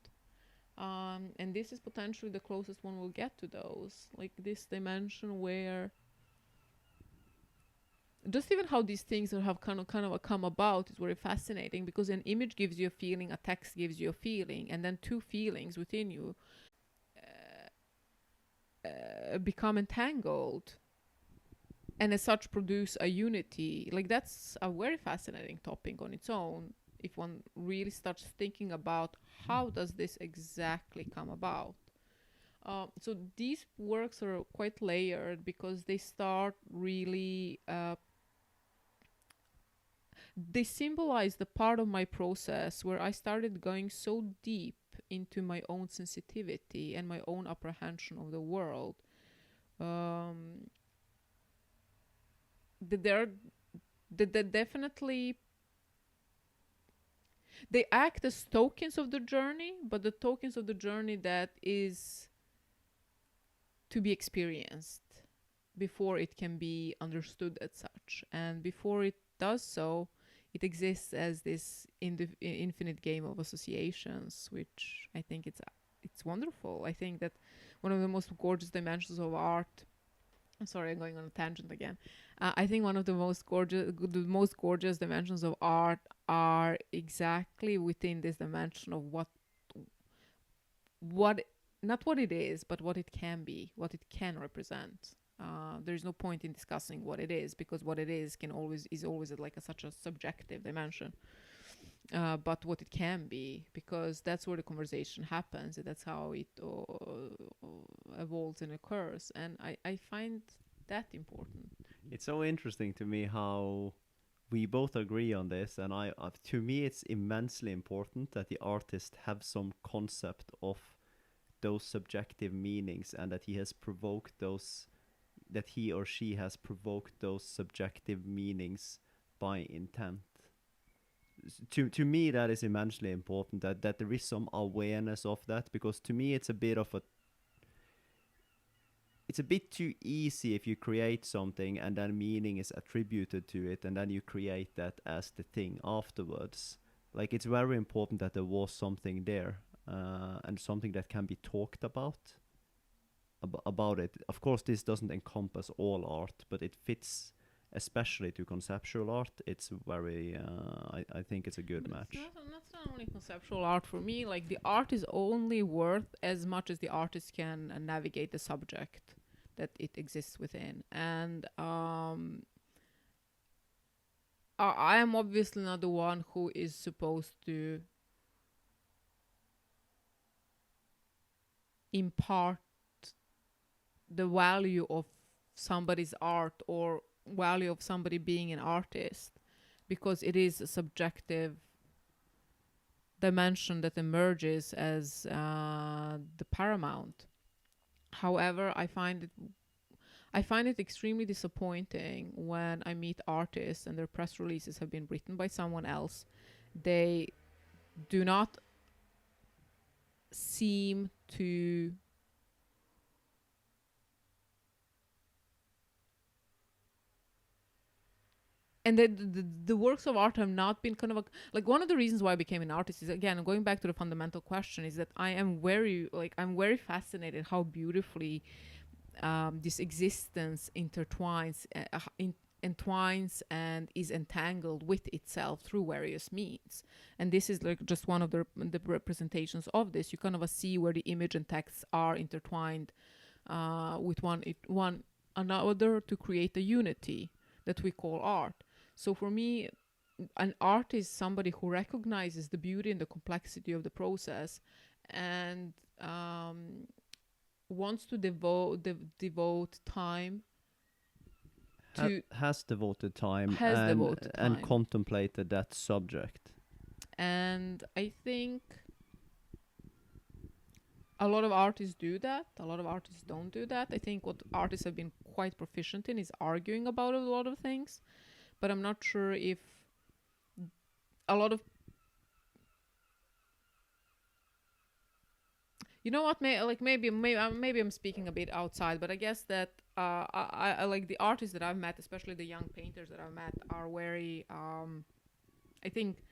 Speaker 1: And this is potentially the closest one we'll get to those. Like, this dimension where just even how these things have kind of come about is very fascinating, because an image gives you a feeling, a text gives you a feeling, and then two feelings within you become entangled, and as such produce a unity. Like, that's a very fascinating topic on its own, if one really starts thinking about how does this exactly come about. So these works are quite layered, because they start really they symbolize the part of my process where I started going so deep into my own sensitivity and my own apprehension of the world. That definitely, they act as tokens of the journey, but the tokens of the journey that is to be experienced before it can be understood as such. And before it does so, it exists as this infinite game of associations, which I think it's wonderful. I think that one of the most gorgeous dimensions of art. I'm sorry, I'm going on a tangent again. I think one of the most gorgeous dimensions of art are exactly within this dimension of what not what it is, but what it can be, what it can represent. There's no point in discussing what it is, because what it is is always like such a subjective dimension. But what it can be, because that's where the conversation happens, and that's how it evolves and occurs. And I find that important.
Speaker 2: It's so interesting to me how we both agree on this, and to me it's immensely important that the artist have some concept of those subjective meanings, and that he or she has provoked those subjective meanings by intent. To me, that is immensely important, that there is some awareness of that, because to me it's a bit too easy if you create something and then meaning is attributed to it, and then you create that as the thing afterwards. Like, it's very important that there was something there, and something that can be talked about it. Of course, this doesn't encompass all art, but it fits especially to conceptual art. It's very I think it's a good match.
Speaker 1: That's not only conceptual art for me. Like, the art is only worth as much as the artist can navigate the subject that it exists within. And I am obviously not the one who is supposed to impart the value of somebody's art or value of somebody being an artist. because it is a subjective dimension that emerges as the paramount. However, I find it extremely disappointing when I meet artists and their press releases have been written by someone else. They do not seem to and the works of art have not been kind of like one of the reasons why I became an artist is, again, going back to the fundamental question, is that I'm very fascinated how beautifully this existence entwines and is entangled with itself through various means. And this is like just one of the representations of this. You kind of see where the image and text are intertwined with one another to create a unity that we call art. So for me, an artist is somebody who recognizes the beauty and the complexity of the process, and wants to devote time to
Speaker 2: has devoted time
Speaker 1: and
Speaker 2: contemplated that subject.
Speaker 1: And I think a lot of artists do that. A lot of artists don't do that. I think what artists have been quite proficient in is arguing about a lot of things, but I'm not sure if a lot of you know what, maybe I'm speaking a bit outside, but I guess that I like the artists that I've met, especially the young painters that I've met, are very I think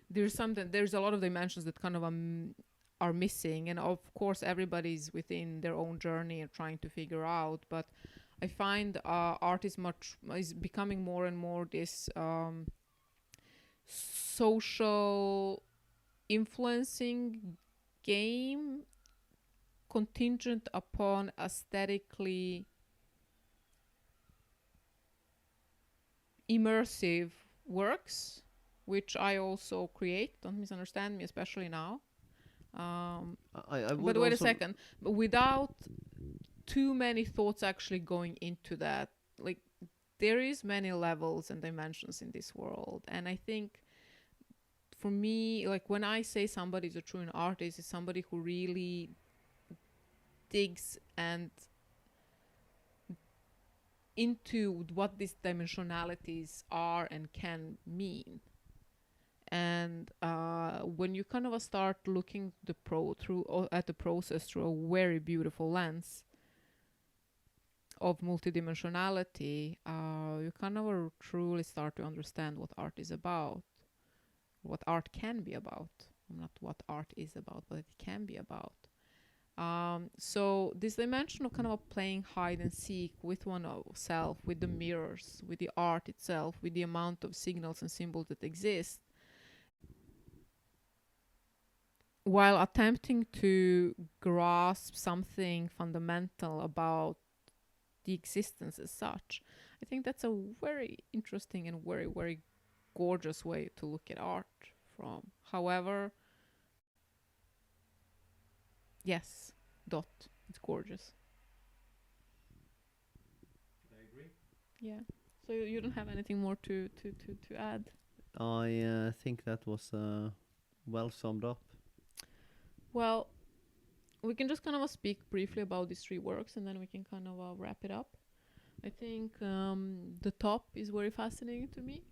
Speaker 1: there's a lot of dimensions that kind of are missing, and of course everybody's within their own journey and trying to figure out, but I find art is becoming more and more this social influencing game contingent upon aesthetically immersive works, which I also create. Don't misunderstand me, especially now.
Speaker 2: I would
Speaker 1: But wait a
Speaker 2: also-
Speaker 1: second. But without too many thoughts actually going into that, like there is many levels and dimensions in this world, and I think for me, like when I say somebody's a true artist, is somebody who really digs and into what these dimensionalities are and can mean. And when you kind of start looking at the process through a very beautiful lens of multidimensionality, you kind of truly start to understand what art is about, what art can be about. Not what art is about, but it can be about. So this dimension of kind of playing hide and seek with oneself, with the mirrors, with the art itself, with the amount of signals and symbols that exist, while attempting to grasp something fundamental about the existence as such. I think that's a very interesting and very, very gorgeous way to look at art from. However, yes, it's gorgeous.
Speaker 2: I agree.
Speaker 1: Yeah. So you don't have anything more to add?
Speaker 2: I think that was well summed up.
Speaker 1: Well, we can just kind of speak briefly about these three works, and then we can kind of wrap it up. I think the top is very fascinating to me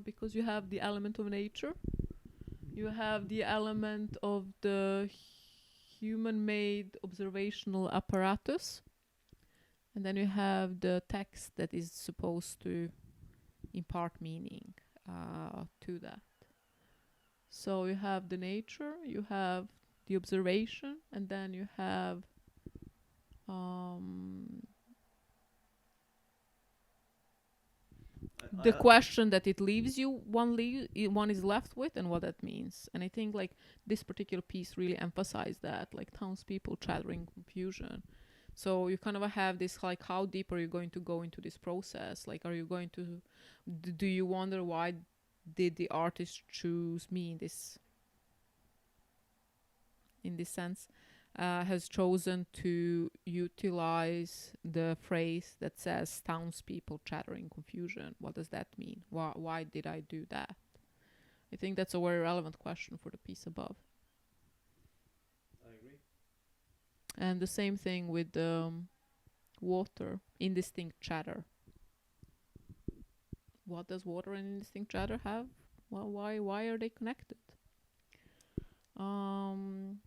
Speaker 1: because you have the element of nature, you have the element of the human-made observational apparatus, and then you have the text that is supposed to impart meaning to that. So you have the nature, you have the observation, and then you have the question that it leaves you, one is left with, and what that means. And I think like this particular piece really emphasized that, like townspeople chattering confusion. So you kind of have this, like, how deep are you going to go into this process? Like, are you going to do you wonder why did the artist choose me in this sense? has chosen to utilize the phrase that says townspeople chatter in confusion. What does that mean? Why did I do that? I think that's a very relevant question for the piece above.
Speaker 2: I agree.
Speaker 1: And the same thing with water, indistinct chatter. What does water and indistinct chatter have? Well, why are they connected?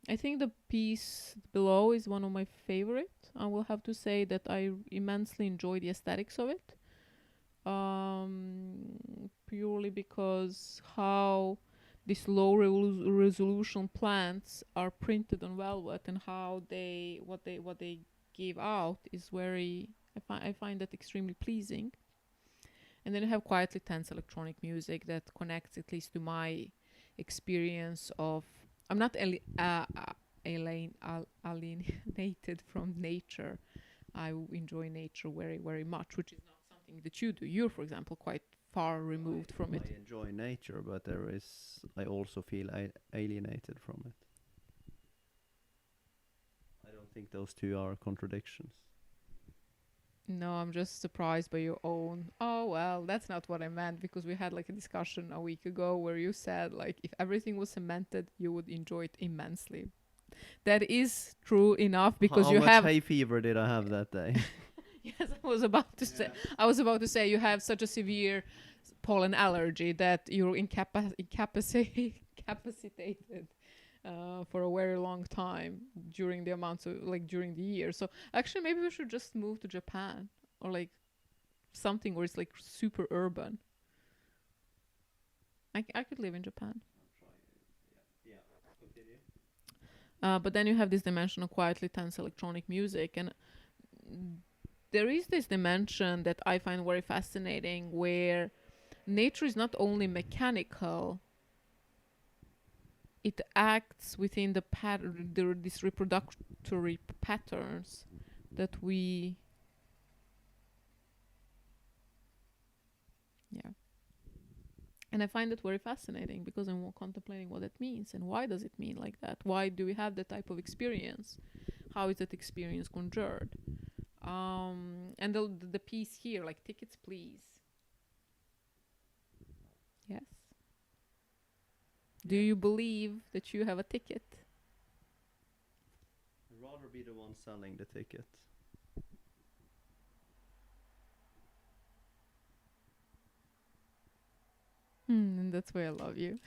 Speaker 1: I think the piece below is one of my favorite. I will have to say that I immensely enjoy the aesthetics of it. Purely because how these low resolution plants are printed on velvet and how what they give out is very, I find that extremely pleasing. And then you have quietly tense electronic music that connects, at least to my experience of, I'm not alienated from nature. I enjoy nature very, very much, which is not something that you do. You're, for example, quite far removed from it.
Speaker 2: I enjoy nature, but I also feel alienated from it. I don't think those two are contradictions.
Speaker 1: No, I'm just surprised by your own. Oh, well, that's not what I meant, because we had like a discussion a week ago where you said like if everything was cemented, you would enjoy it immensely. That is true enough because
Speaker 2: How
Speaker 1: you
Speaker 2: much
Speaker 1: have.
Speaker 2: hay fever did I have that day?
Speaker 1: Yes, I was about to say. I was about to say you have such a severe pollen allergy that you're incapacitated for a very long time during the amounts of during the year. So actually, maybe we should just move to Japan or like something where it's like super urban. I could live in Japan. But then you have this dimension of quietly tense electronic music, and there is this dimension that I find very fascinating where nature is not only mechanical, it acts within the pattern, these reproductory patterns that we. Yeah. And I find it very fascinating because I'm contemplating what it means and why does it mean like that? Why do we have that type of experience? How is that experience conjured? And the piece here, like tickets, please. Yes. Do you believe that you have a ticket?
Speaker 2: I'd rather be the one selling the ticket.
Speaker 1: And that's why I love you.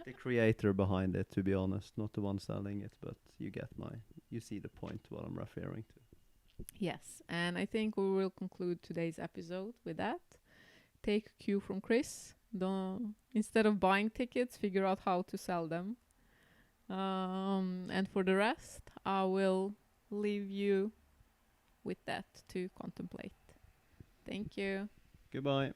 Speaker 2: The creator behind it, to be honest, not the one selling it, but you see the point what I'm referring to.
Speaker 1: Yes, and I think we will conclude today's episode with that. Take a cue from Chris. Instead of buying tickets, figure out how to sell them. And for the rest, I will leave you with that to contemplate. Thank you.
Speaker 2: Goodbye.